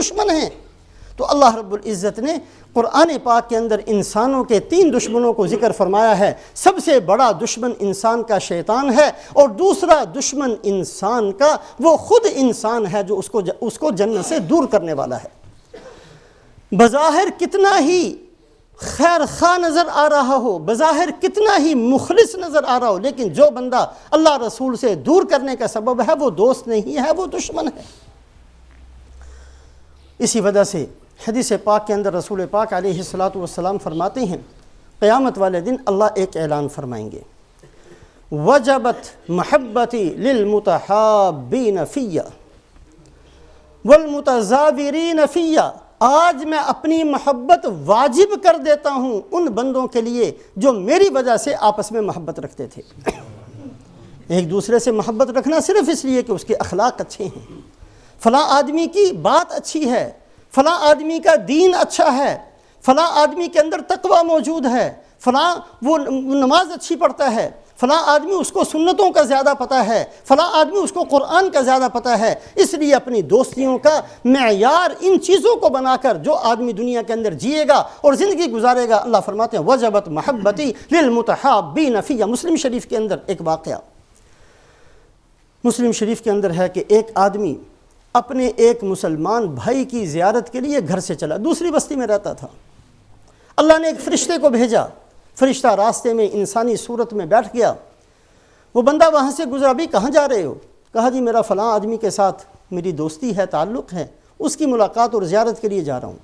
دشمن ہیں۔ تو اللہ رب العزت نے قرآن پاک کے اندر انسانوں کے 3 دشمنوں کو ذکر فرمایا ہے۔ سب سے بڑا دشمن انسان کا شیطان ہے، اور دوسرا دشمن انسان کا وہ خود انسان ہے جو اس کو جنت سے دور کرنے والا ہے۔ بظاہر کتنا ہی خیر خواہ نظر آ رہا ہو، بظاہر کتنا ہی مخلص نظر آ رہا ہو، لیکن جو بندہ اللہ رسول سے دور کرنے کا سبب ہے وہ دوست نہیں ہے، وہ دشمن ہے۔ اسی وجہ سے حدیث پاک کے اندر رسول پاک علیہ الصلاۃ والسلام فرماتے ہیں قیامت والے دن اللہ ایک اعلان فرمائیں گے، وجبت محبتی للمتحابین فی والمتزاورین فی، آج میں اپنی محبت واجب کر دیتا ہوں ان بندوں کے لیے جو میری وجہ سے آپس میں محبت رکھتے تھے۔ ایک دوسرے سے محبت رکھنا صرف اس لیے کہ اس کے اخلاق اچھے ہیں، فلاں آدمی کی بات اچھی ہے، فلاں آدمی کا دین اچھا ہے، فلاں آدمی کے اندر تقوی موجود ہے، فلاں وہ نماز اچھی پڑھتا ہے، فلاں آدمی اس کو سنتوں کا زیادہ پتہ ہے، فلاں آدمی اس کو قرآن کا زیادہ پتہ ہے۔ اس لیے اپنی دوستیوں کا معیار ان چیزوں کو بنا کر جو آدمی دنیا کے اندر جیے گا اور زندگی گزارے گا، اللہ فرماتے ہیں وجبت محبتی للمتحابین فی۔ مسلم شریف کے اندر ایک واقعہ مسلم شریف کے اندر ہے کہ ایک آدمی اپنے ایک مسلمان بھائی کی زیارت کے لیے گھر سے چلا، دوسری بستی میں رہتا تھا۔ اللہ نے ایک فرشتے کو بھیجا، فرشتہ راستے میں انسانی صورت میں بیٹھ گیا۔ وہ بندہ وہاں سے گزرا، بھی کہاں جا رہے ہو؟ کہا جی میرا فلاں آدمی کے ساتھ میری دوستی ہے، تعلق ہے، اس کی ملاقات اور زیارت کے لیے جا رہا ہوں۔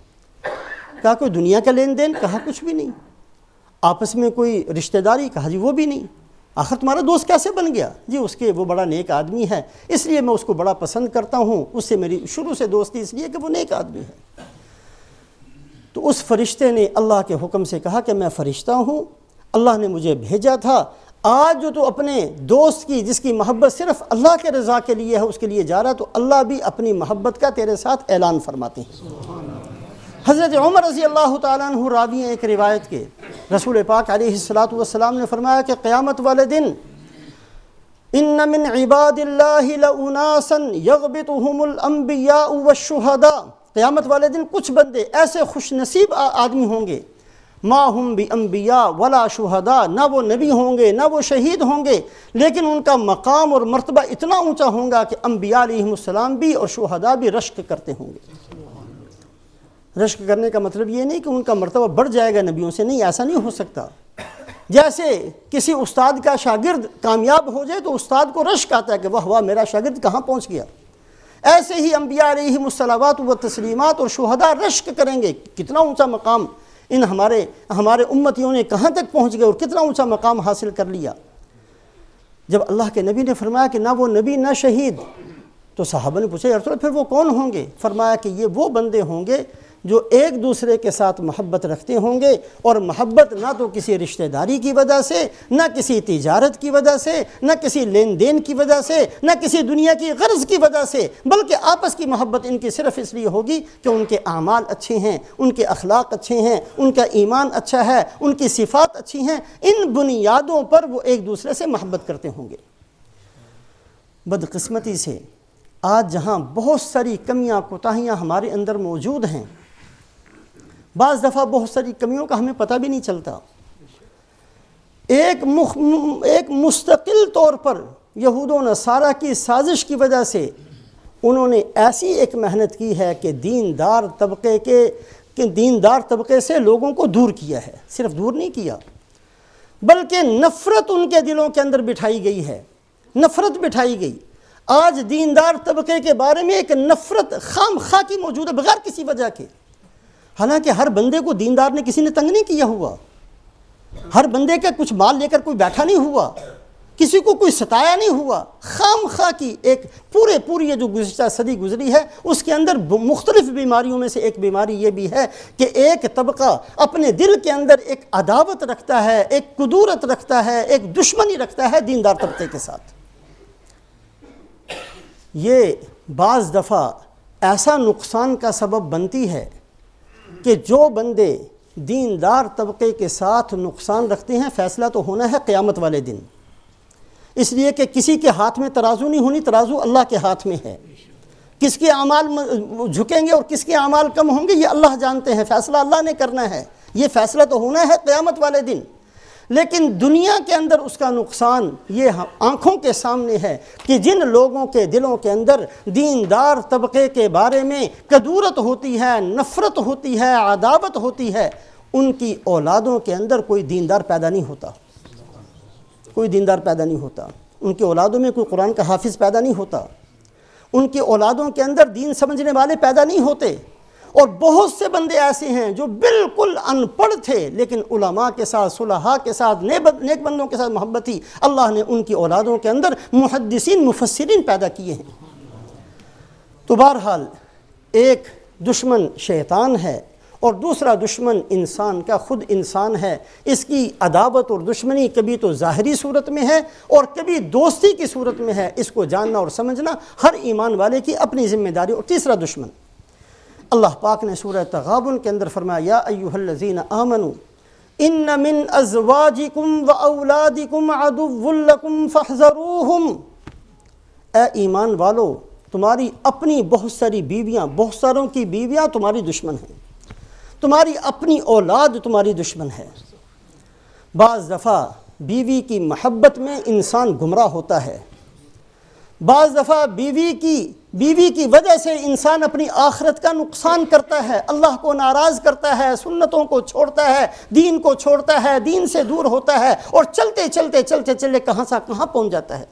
کہا کوئی دنیا کا لین دین؟ کہا کچھ بھی نہیں۔ آپس میں کوئی رشتہ داری؟ کہا جی وہ بھی نہیں۔ آخر تمہارا دوست کیسے بن گیا؟ جی وہ بڑا نیک آدمی ہے، اس لیے میں اس کو بڑا پسند کرتا ہوں، اس سے میری شروع سے دوستی اس لیے کہ وہ نیک آدمی ہے۔ تو اس فرشتے نے اللہ کے حکم سے کہا کہ میں فرشتہ ہوں، اللہ نے مجھے بھیجا تھا، آج جو تو اپنے دوست کی جس کی محبت صرف اللہ کے رضا کے لیے ہے اس کے لیے جا رہا، تو اللہ بھی اپنی محبت کا تیرے ساتھ اعلان فرماتے ہیں۔ حضرت عمر رضی اللہ تعالیٰ عنہ راوی ہیں ایک روایت کے، رسول پاک علیہ الصلاۃ والسلام نے فرمایا کہ قیامت والے دن ان من عباد اللہ لاناسا یغبطہم الانبیاء والشہداء، قیامت والے دن کچھ بندے ایسے خوش نصیب آدمی ہوں گے، ما ہم بانبیاء ولا شہداء، نہ وہ نبی ہوں گے نہ وہ شہید ہوں گے، لیکن ان کا مقام اور مرتبہ اتنا اونچا ہوگا کہ انبیاء علیہم السلام بھی اور شہداء بھی رشک کرتے ہوں گے۔ رشک کرنے کا مطلب یہ نہیں کہ ان کا مرتبہ بڑھ جائے گا نبیوں سے، نہیں، ایسا نہیں ہو سکتا۔ جیسے کسی استاد کا شاگرد کامیاب ہو جائے تو استاد کو رشک آتا ہے کہ واہ واہ میرا شاگرد کہاں پہنچ گیا، ایسے ہی انبیاء علیہم الصلوات و تسلیمات اور شہداء رشک کریں گے، کتنا اونچا مقام ان ہمارے امتیوں نے کہاں تک پہنچ گئے اور کتنا اونچا مقام حاصل کر لیا۔ جب اللہ کے نبی نے فرمایا کہ نہ وہ نبی نہ شہید، تو صحابہ نے پوچھا یا رسول اللہ پھر وہ کون ہوں گے؟ فرمایا کہ یہ وہ بندے ہوں گے جو ایک دوسرے کے ساتھ محبت رکھتے ہوں گے، اور محبت نہ تو کسی رشتہ داری کی وجہ سے، نہ کسی تجارت کی وجہ سے، نہ کسی لین دین کی وجہ سے، نہ کسی دنیا کی غرض کی وجہ سے، بلکہ آپس کی محبت ان کی صرف اس لیے ہوگی کہ ان کے اعمال اچھے ہیں، ان کے اخلاق اچھے ہیں، ان کا ایمان اچھا ہے، ان کی صفات اچھی ہیں، ان بنیادوں پر وہ ایک دوسرے سے محبت کرتے ہوں گے۔ بدقسمتی سے آج جہاں بہت ساری کمیاں کوتاہیاں ہمارے اندر موجود ہیں، بعض دفعہ بہت ساری کمیوں کا ہمیں پتہ بھی نہیں چلتا۔ ایک مستقل طور پر یہود و نصارہ کی سازش کی وجہ سے انہوں نے ایسی ایک محنت کی ہے کہ دیندار طبقے سے لوگوں کو دور کیا ہے، صرف دور نہیں کیا بلکہ نفرت ان کے دلوں کے اندر بٹھائی گئی ہے، نفرت بٹھائی گئی۔ آج دیندار طبقے کے بارے میں ایک نفرت خام خواہ کی موجود ہے بغیر کسی وجہ کے، حالانکہ ہر بندے کو دیندار نے کسی نے تنگ نہیں کیا ہوا، ہر بندے کا کچھ مال لے کر کوئی بیٹھا نہیں ہوا، کسی کو کوئی ستایا نہیں ہوا، خام خواہ کی ایک پوری یہ جو گزشتہ صدی گزری ہے اس کے اندر مختلف بیماریوں میں سے ایک بیماری یہ بھی ہے کہ ایک طبقہ اپنے دل کے اندر ایک عداوت رکھتا ہے، ایک کدورت رکھتا ہے، ایک دشمنی رکھتا ہے دیندار طبقے کے ساتھ۔ یہ بعض دفعہ ایسا نقصان کا سبب بنتی ہے کہ جو بندے دیندار طبقے کے ساتھ نقصان رکھتے ہیں، فیصلہ تو ہونا ہے قیامت والے دن، اس لیے کہ کسی کے ہاتھ میں ترازو نہیں ہونی، ترازو اللہ کے ہاتھ میں ہے۔ کس کے اعمال جھکیں گے اور کس کے اعمال کم ہوں گے یہ اللہ جانتے ہیں، فیصلہ اللہ نے کرنا ہے، یہ فیصلہ تو ہونا ہے قیامت والے دن۔ لیکن دنیا کے اندر اس کا نقصان یہ آنکھوں کے سامنے ہے کہ جن لوگوں کے دلوں کے اندر دیندار طبقے کے بارے میں کدورت ہوتی ہے، نفرت ہوتی ہے، عداوت ہوتی ہے، ان کی اولادوں کے اندر کوئی دیندار پیدا نہیں ہوتا، کوئی دیندار پیدا نہیں ہوتا، ان کی اولادوں میں کوئی قرآن کا حافظ پیدا نہیں ہوتا، ان کی اولادوں کے اندر دین سمجھنے والے پیدا نہیں ہوتے۔ اور بہت سے بندے ایسے ہیں جو بالکل ان پڑھ تھے لیکن علماء کے ساتھ، صلحاء کے ساتھ، نیک بندوں کے ساتھ محبت تھی، اللہ نے ان کی اولادوں کے اندر محدثین، مفسرین پیدا کیے ہیں۔ تو بہرحال ایک دشمن شیطان ہے اور دوسرا دشمن انسان کا خود انسان ہے۔ اس کی عداوت اور دشمنی کبھی تو ظاہری صورت میں ہے اور کبھی دوستی کی صورت میں ہے۔ اس کو جاننا اور سمجھنا ہر ایمان والے کی اپنی ذمہ داری۔ اور تیسرا دشمن اللہ پاک نے سورہ تغابن کے اندر فرمایا، یا ایھا الذین آمنوا ان من ازواجکم و اولادکم عدو لکم فاحذروہم، اے ایمان والو تمہاری اپنی بہت ساری بیویاں، بہت ساروں کی بیویاں تمہاری دشمن ہیں، تمہاری اپنی اولاد تمہاری دشمن ہے۔ بعض دفعہ بیوی کی محبت میں انسان گمراہ ہوتا ہے، بعض دفعہ بیوی کی وجہ سے انسان اپنی آخرت کا نقصان کرتا ہے، اللہ کو ناراض کرتا ہے، سنتوں کو چھوڑتا ہے، دین کو چھوڑتا ہے، دین سے دور ہوتا ہے اور چلتے کہاں سے کہاں پہنچ جاتا ہے۔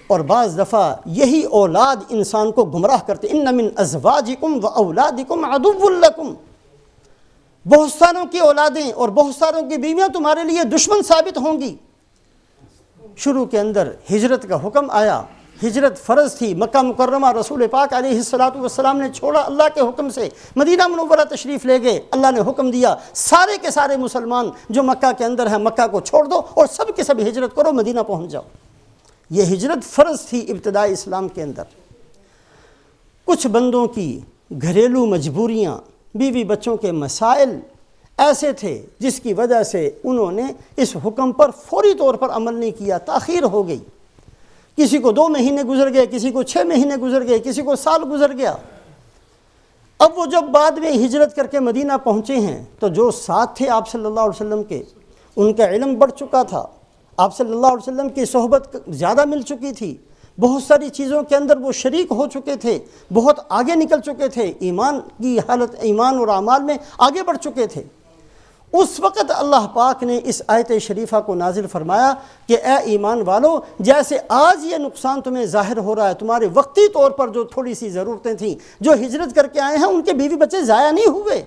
اور بعض دفعہ یہی اولاد انسان کو گمراہ کرتے، ان من ازواجکم و اولادکم عدو لکم، بہت ساروں کی اولادیں اور بہت ساروں کی بیویاں تمہارے لیے دشمن ثابت ہوں گی۔ شروع کے اندر ہجرت کا حکم آیا، ہجرت فرض تھی، مکہ مکرمہ رسول پاک علیہ السلام نے چھوڑا، اللہ کے حکم سے مدینہ منورہ تشریف لے گئے۔ اللہ نے حکم دیا سارے کے سارے مسلمان جو مکہ کے اندر ہیں مکہ کو چھوڑ دو اور سب کے سب ہجرت کرو، مدینہ پہنچ جاؤ۔ یہ ہجرت فرض تھی ابتدائی اسلام کے اندر۔ کچھ بندوں کی گھریلو مجبوریاں، بیوی بچوں کے مسائل ایسے تھے جس کی وجہ سے انہوں نے اس حکم پر فوری طور پر عمل نہیں کیا، تاخیر ہو گئی۔ کسی کو 2 مہینے گزر گئے، کسی کو 6 مہینے گزر گئے، کسی کو سال گزر گیا۔ اب وہ جب بعد میں ہجرت کر کے مدینہ پہنچے ہیں تو جو ساتھ تھے آپ صلی اللہ علیہ وسلم کے، ان کا علم بڑھ چکا تھا، آپ صلی اللہ علیہ وسلم کی صحبت زیادہ مل چکی تھی، بہت ساری چیزوں کے اندر وہ شریک ہو چکے تھے، بہت آگے نکل چکے تھے، ایمان کی حالت، ایمان اور اعمال میں آگے بڑھ چکے تھے۔ اس وقت اللہ پاک نے اس آیت شریفہ کو نازل فرمایا کہ اے ایمان والو، جیسے آج یہ نقصان تمہیں ظاہر ہو رہا ہے، تمہارے وقتی طور پر جو تھوڑی سی ضرورتیں تھیں، جو ہجرت کر کے آئے ہیں ان کے بیوی بچے ضائع نہیں ہوئے،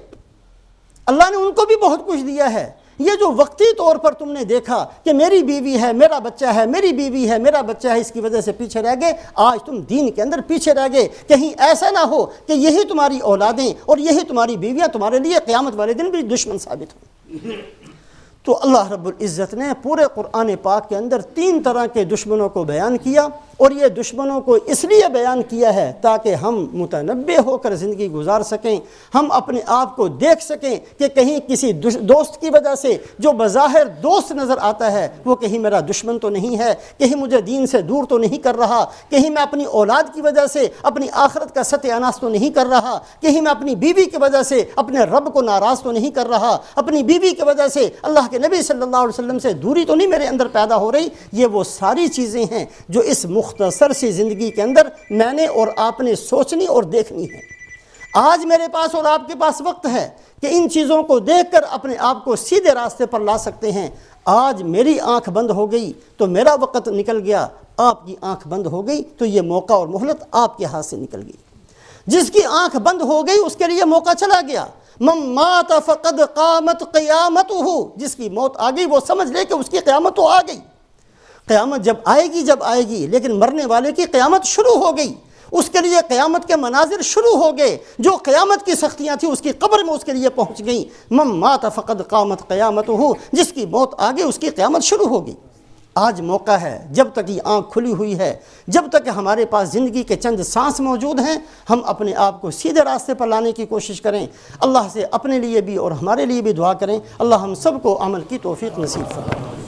اللہ نے ان کو بھی بہت کچھ دیا ہے۔ یہ جو وقتی طور پر تم نے دیکھا کہ میری بیوی ہے، میرا بچہ ہے، میری بیوی ہے، میرا بچہ ہے، اس کی وجہ سے پیچھے رہ گئے، آج تم دین کے اندر پیچھے رہ گئے۔ کہیں ایسا نہ ہو کہ یہی تمہاری اولادیں اور یہی تمہاری بیویاں تمہارے لیے قیامت والے دن بھی دشمن ثابت ہوں۔ تو اللہ رب العزت نے پورے قرآن پاک کے اندر 3 طرح کے دشمنوں کو بیان کیا، اور یہ دشمنوں کو اس لیے بیان کیا ہے تاکہ ہم متنبہ ہو کر زندگی گزار سکیں، ہم اپنے آپ کو دیکھ سکیں کہ کہیں کسی دوست کی وجہ سے جو بظاہر دوست نظر آتا ہے وہ کہیں میرا دشمن تو نہیں ہے، کہیں مجھے دین سے دور تو نہیں کر رہا، کہیں میں اپنی اولاد کی وجہ سے اپنی آخرت کا ستیہ ناش تو نہیں کر رہا، کہیں میں اپنی بیوی کی وجہ سے اپنے رب کو ناراض تو نہیں کر رہا، اپنی بیوی کی وجہ سے اللہ کے نبی صلی اللہ علیہ وسلم سے دوری تو نہیں میرے اندر پیدا ہو رہی۔ یہ وہ ساری چیزیں ہیں جو اس مختصر سی زندگی کے اندر میں نے اور آپ نے سوچنی اور دیکھنی ہے۔ آج میرے پاس اور آپ کے پاس وقت ہے کہ ان چیزوں کو دیکھ کر اپنے آپ کو سیدھے راستے پر لا سکتے ہیں۔ آج میری آنکھ بند ہو گئی تو میرا وقت نکل گیا، آپ کی آنکھ بند ہو گئی تو یہ موقع اور مہلت آپ کے ہاتھ سے نکل گئی۔ جس کی آنکھ بند ہو گئی اس کے لیے موقع چلا گیا۔ من مات فقد قامت قیامتہ، جس کی موت آ گئی وہ سمجھ لے کہ اس کی قیامت تو آ گئی۔ قیامت جب آئے گی لیکن مرنے والے کی قیامت شروع ہو گئی، اس کے لیے قیامت کے مناظر شروع ہو گئے، جو قیامت کی سختیاں تھیں اس کی قبر میں اس کے لیے پہنچ گئیں۔ من مات فقد قامت قیامتہ، جس کی موت آ گئی اس کی قیامت شروع ہو گئی۔ آج موقع ہے، جب تک یہ آنکھ کھلی ہوئی ہے، جب تک ہمارے پاس زندگی کے چند سانس موجود ہیں، ہم اپنے آپ کو سیدھے راستے پر لانے کی کوشش کریں۔ اللہ سے اپنے لیے بھی اور ہمارے لیے بھی دعا کریں، اللہ ہم سب کو عمل کی توفیق نصیب فرمائے۔